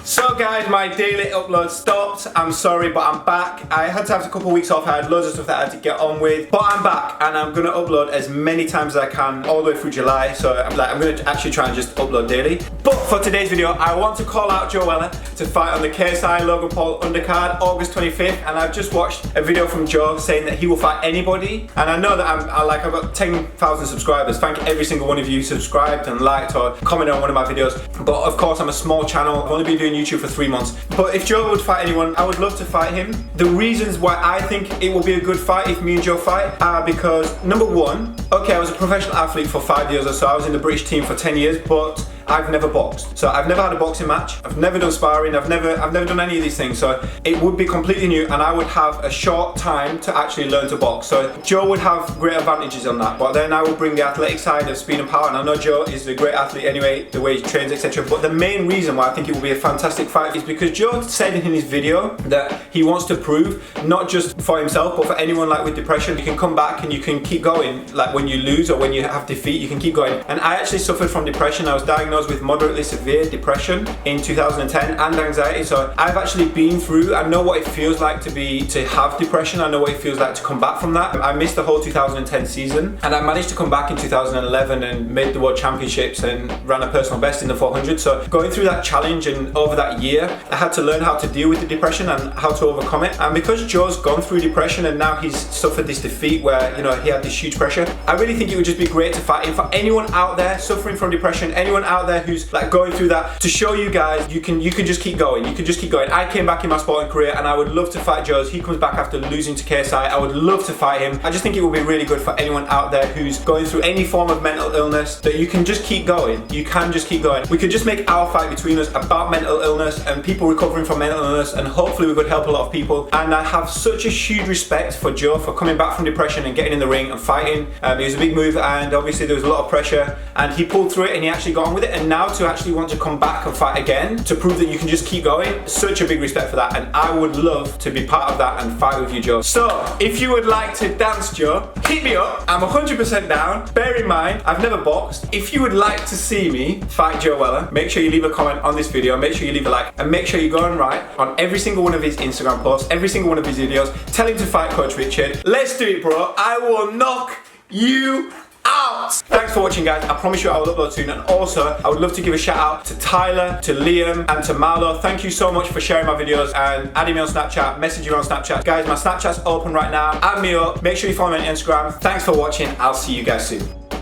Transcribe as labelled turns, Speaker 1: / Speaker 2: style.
Speaker 1: So guys, my daily upload stopped. I'm sorry, but I'm back. I had to have a couple of weeks off. I had loads of stuff that I had to get on with, but I'm back and I'm gonna upload as many times as I can all the way through July. So I'm gonna actually try and just upload daily. But for today's video, I want to call out Joe Weller to fight on the KSI Logan Paul Undercard August 25th. And I've just watched a video from Joe saying that he will fight anybody. And I know that I've got 10,000 subscribers. Thank every single one of you who subscribed and liked or commented on one of my videos. But of course, I'm a small channel. I've only been doing YouTube for 3 months. But if Joe would fight anyone, I would love to fight him. The reasons why I think it will be a good fight if me and Joe fight are because, number one, okay, I was a professional athlete for 5 years or so. I was in the British team for 10 years, but I've never boxed. So I've never had a boxing match. I've never done sparring. I've never done any of these things. So it would be completely new and I would have a short time to actually learn to box. So Joe would have great advantages on that. But then I would bring the athletic side of speed and power. And I know Joe is a great athlete anyway, the way he trains, etc. But the main reason why I think it will be a fantastic fight is because Joe said in his video that he wants to prove, not just for himself, but for anyone like with depression, you can come back and you can keep going. Like when you lose or when you have defeat, you can keep going. And I actually suffered from depression. I was diagnosed with moderately severe depression in 2010 and anxiety. So I've actually been through, I know what it feels like to have depression. I know what it feels like to come back from that. I missed the whole 2010 season and I managed to come back in 2011 and made the World Championships and ran a personal best in the 400. So going through that challenge and over that year, I had to learn how to deal with the depression and how to overcome it. And because Joe's gone through depression and now he's suffered this defeat where, you know, he had this huge pressure, I really think it would just be great to fight him. For anyone out there suffering from depression, anyone out there who's like going through that, to show you guys you can just keep going. You can just keep going. I came back in my sporting career and I would love to fight Joe. He comes back after losing to KSI. I would love to fight him. I just think it would be really good for anyone out there who's going through any form of mental illness, that you can just keep going. You can just keep going. We could just make our fight between us about mental illness and people recovering from mental illness, and hopefully we could help a lot of people. And I have such a huge respect for Joe for coming back from depression and getting in the ring and fighting. It was a big move and obviously there was a lot of pressure and he pulled through it and he actually got on with it. And now to actually want to come back and fight again to prove that you can just keep going, such a big respect for that, and I would love to be part of that and fight with you, Joe. So if you would like to dance, Joe, hit me up. I'm 100% down. Bear in mind, I've never boxed. If you would like to see me fight Joe Weller, make sure you leave a comment on this video, make sure you leave a like, and make sure you go and write on every single one of his Instagram posts, every single one of his videos, tell him to fight Coach Richard. Let's do it, bro. I will knock you out. Thanks for watching, guys. I promise you I will upload soon. And also, I would love to give a shout out to Tyler, to Liam, and to Marlo. Thank you so much for sharing my videos and adding me on Snapchat, messaging me on Snapchat. Guys, my Snapchat's open right now. Add me up. Make sure you follow me on Instagram. Thanks for watching. I'll see you guys soon.